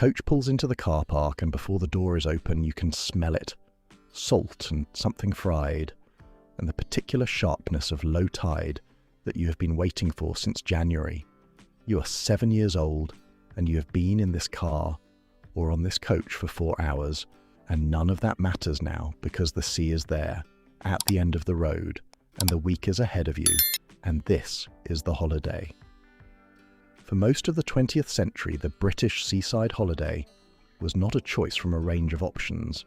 coach pulls into the car park and before the door is open you can smell it. Salt and something fried, and the particular sharpness of low tide that you have been waiting for since January. You are 7 years old and you have been in this car or on this coach for 4 hours, and none of that matters now because the sea is there, at the end of the road, and the week is ahead of you, and this is the holiday. For most of the 20th century, the British seaside holiday was not a choice from a range of options.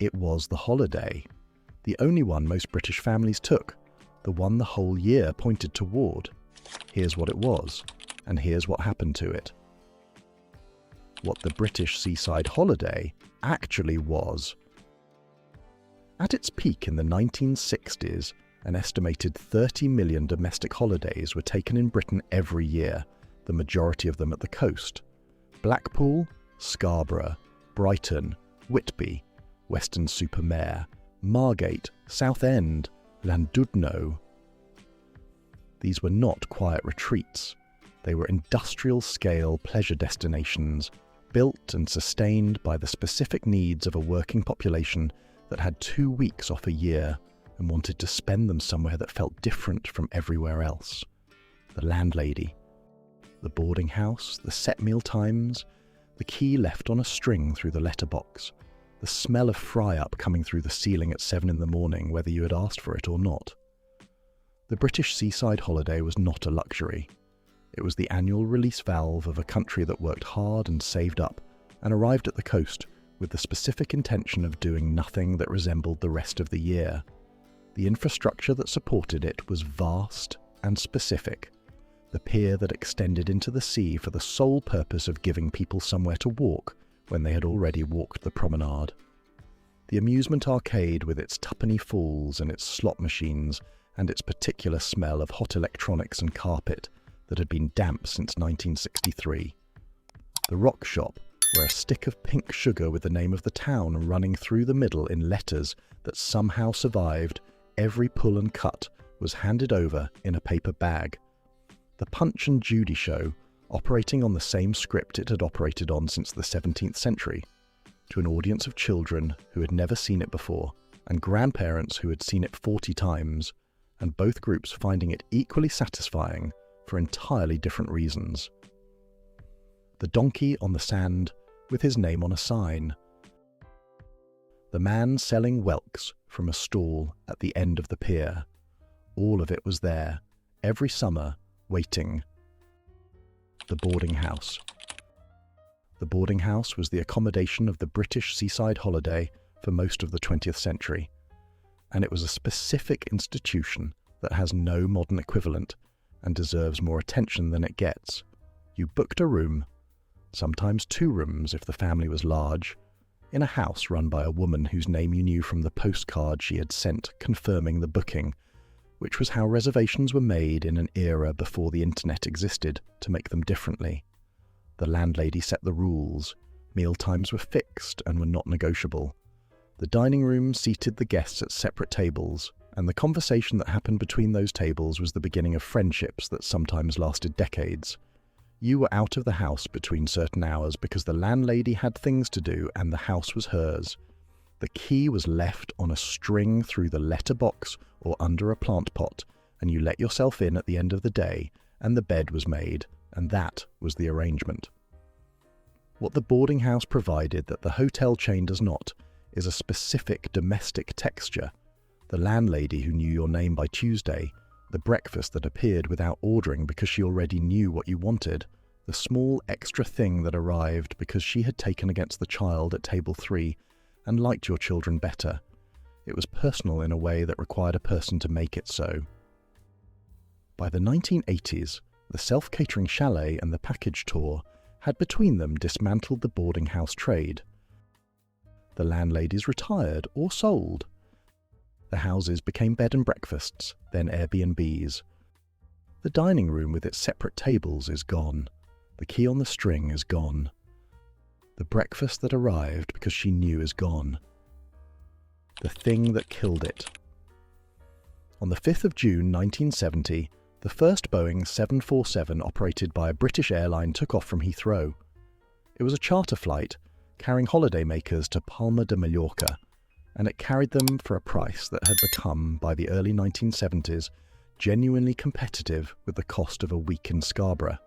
It was the holiday, the only one most British families took, the one the whole year pointed toward. Here's what it was, and here's what happened to it. What the British seaside holiday actually was. At its peak in the 1960s, an estimated 30 million domestic holidays were taken in Britain every year, the majority of them at the coast. Blackpool, Scarborough, Brighton, Whitby, Weston-super-Mare, Margate, Southend, Llandudno. These were not quiet retreats. They were industrial-scale pleasure destinations, built and sustained by the specific needs of a working population that had 2 weeks off a year and wanted to spend them somewhere that felt different from everywhere else. The landlady, the boarding house, the set meal times, the key left on a string through the letterbox, the smell of fry-up coming through the ceiling at 7 in the morning whether you had asked for it or not. The British seaside holiday was not a luxury. It was the annual release valve of a country that worked hard and saved up and arrived at the coast with the specific intention of doing nothing that resembled the rest of the year. The infrastructure that supported it was vast and specific. The pier that extended into the sea for the sole purpose of giving people somewhere to walk when they had already walked the promenade. The amusement arcade with its tuppenny falls and its slot machines and its particular smell of hot electronics and carpet that had been damp since 1963. The rock shop, where a stick of pink sugar with the name of the town running through the middle in letters that somehow survived every pull and cut was handed over in a paper bag. The Punch and Judy show, operating on the same script it had operated on since the 17th century, to an audience of children who had never seen it before, and grandparents who had seen it 40 times, and both groups finding it equally satisfying for entirely different reasons. The donkey on the sand with his name on a sign. The man selling whelks from a stall at the end of the pier. All of it was there, every summer, waiting. The boarding house. The boarding house was the accommodation of the British seaside holiday for most of the 20th century, and it was a specific institution that has no modern equivalent and deserves more attention than it gets. You booked a room, sometimes 2 rooms if the family was large, in a house run by a woman whose name you knew from the postcard she had sent confirming the booking, which was how reservations were made in an era before the internet existed to make them differently. The landlady set the rules. Meal times were fixed and were not negotiable. The dining room seated the guests at separate tables, and the conversation that happened between those tables was the beginning of friendships that sometimes lasted decades. You were out of the house between certain hours because the landlady had things to do and the house was hers. The key was left on a string through the letterbox or under a plant pot, and you let yourself in at the end of the day, and the bed was made, and that was the arrangement. What the boarding house provided that the hotel chain does not is a specific domestic texture. The landlady who knew your name by Tuesday, the breakfast that appeared without ordering because she already knew what you wanted, the small extra thing that arrived because she had taken against the child at table 3 and liked your children better. It was personal in a way that required a person to make it so. By the 1980s, the self-catering chalet and the package tour had between them dismantled the boarding house trade. The landladies retired or sold. The houses became bed and breakfasts, then Airbnbs. The dining room with its separate tables is gone. The key on the string is gone. The breakfast that arrived because she knew is gone. The thing that killed it. On the 5th of June 1970, the first Boeing 747 operated by a British airline took off from Heathrow. It was a charter flight carrying holidaymakers to Palma de Mallorca, and it carried them for a price that had become, by the early 1970s, genuinely competitive with the cost of a week in Scarborough.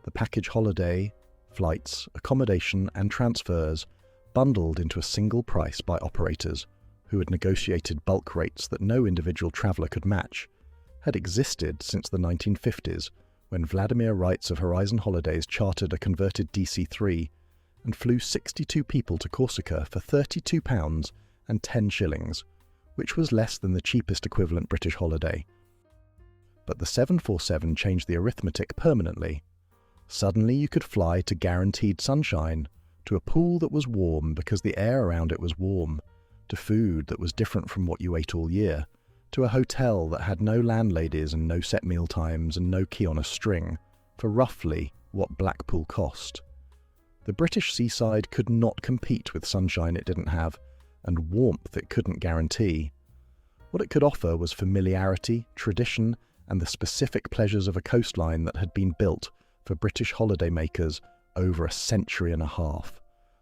The package holiday, flights, accommodation and transfers bundled into a single price by operators who had negotiated bulk rates that no individual traveller could match, had existed since the 1950s, when Vladimir Wrights of Horizon Holidays chartered a converted DC-3 and flew 62 people to Corsica for £32 and 10 shillings, which was less than the cheapest equivalent British holiday. But the 747 changed the arithmetic permanently. Suddenly you could fly to guaranteed sunshine, to a pool that was warm because the air around it was warm, to food that was different from what you ate all year, to a hotel that had no landladies and no set meal times and no key on a string, for roughly what Blackpool cost. The British Seaside could not compete with sunshine it didn't have, and warmth it couldn't guarantee. What it could offer was familiarity, tradition, and the specific pleasures of a coastline that had been built for British holidaymakers over a century and a half.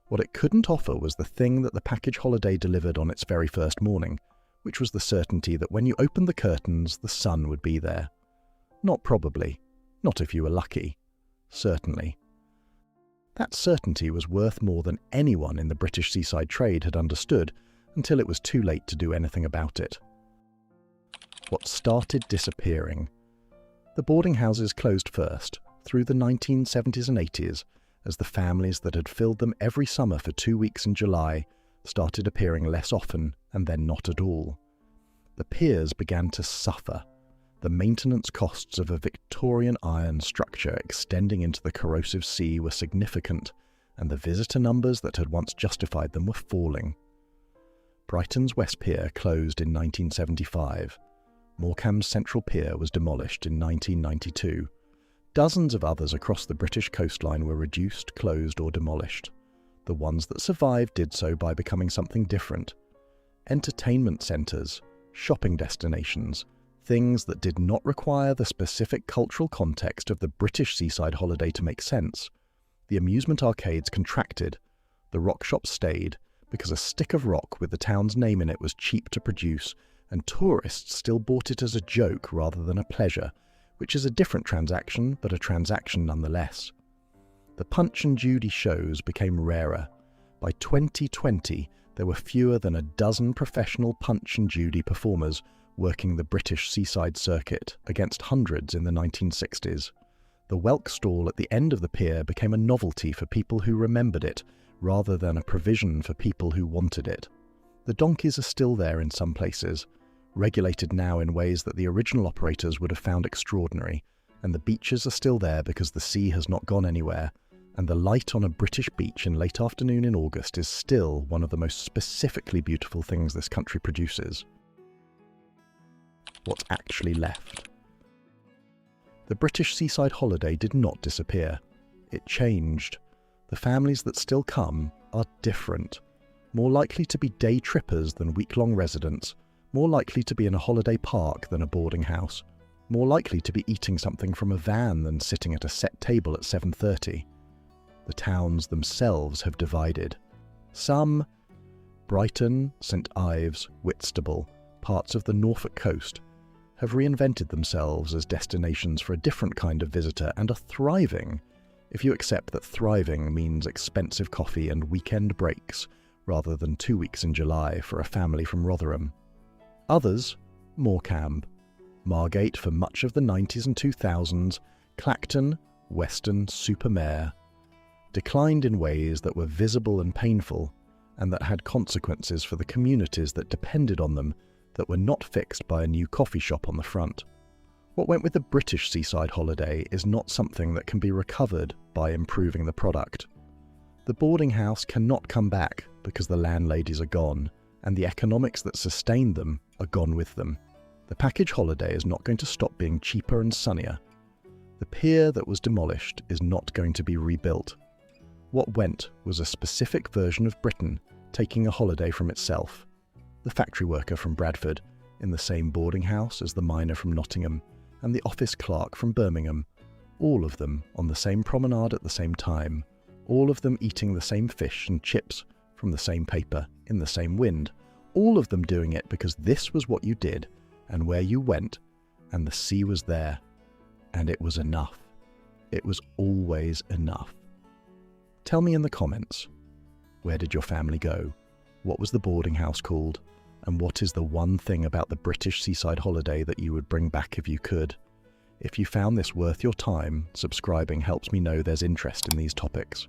What it couldn't offer was the thing that the package holiday delivered on its very first morning, which was the certainty that when you opened the curtains, the sun would be there. Not probably, not if you were lucky, certainly. That certainty was worth more than anyone in the British seaside trade had understood until it was too late to do anything about it. What started disappearing? The boarding houses closed first, through the 1970s and 80s, as the families that had filled them every summer for 2 weeks in July started appearing less often and then not at all. The piers began to suffer. The maintenance costs of a Victorian iron structure extending into the corrosive sea were significant, and the visitor numbers that had once justified them were falling. Brighton's West Pier closed in 1975. Morecambe's Central Pier was demolished in 1992. Dozens of others across the British coastline were reduced, closed or demolished. The ones that survived did so by becoming something different. Entertainment centres, shopping destinations, things that did not require the specific cultural context of the British seaside holiday to make sense. The amusement arcades contracted. The rock shops stayed because a stick of rock with the town's name in it was cheap to produce, and tourists still bought it as a joke rather than a pleasure, which is a different transaction, but a transaction nonetheless. The Punch and Judy shows became rarer. By 2020, there were fewer than a dozen professional Punch and Judy performers working the British seaside circuit against hundreds in the 1960s. The Welk stall at the end of the pier became a novelty for people who remembered it, rather than a provision for people who wanted it. The donkeys are still there in some places, regulated now in ways that the original operators would have found extraordinary, and the beaches are still there because the sea has not gone anywhere, and the light on a British beach in late afternoon in August is still one of the most specifically beautiful things this country produces. What's actually left? The British seaside holiday did not disappear. It changed. The families that still come are different, more likely to be day trippers than week-long residents, more likely to be in a holiday park than a boarding house, more likely to be eating something from a van than sitting at a set table at 7:30. The towns themselves have divided. Some, Brighton, St Ives, Whitstable, parts of the Norfolk coast, have reinvented themselves as destinations for a different kind of visitor and are thriving, if you accept that thriving means expensive coffee and weekend breaks rather than 2 weeks in July for a family from Rotherham. Others, Morecambe, Margate for much of the 90s and 2000s, Clacton, Weston-super-Mare, declined in ways that were visible and painful, and that had consequences for the communities that depended on them that were not fixed by a new coffee shop on the front. What went with the British seaside holiday is not something that can be recovered by improving the product. The boarding house cannot come back because the landladies are gone, and the economics that sustained them are gone with them. The package holiday is not going to stop being cheaper and sunnier. The pier that was demolished is not going to be rebuilt. What went was a specific version of Britain taking a holiday from itself. The factory worker from Bradford, in the same boarding house as the miner from Nottingham, and the office clerk from Birmingham, all of them on the same promenade at the same time, all of them eating the same fish and chips from the same paper in the same wind, all of them doing it because this was what you did and where you went, and the sea was there, and it was enough. It was always enough. Tell me in the comments, where did your family go? What was the boarding house called? And what is the one thing about the British seaside holiday that you would bring back if you could? If you found this worth your time, subscribing helps me know there's interest in these topics.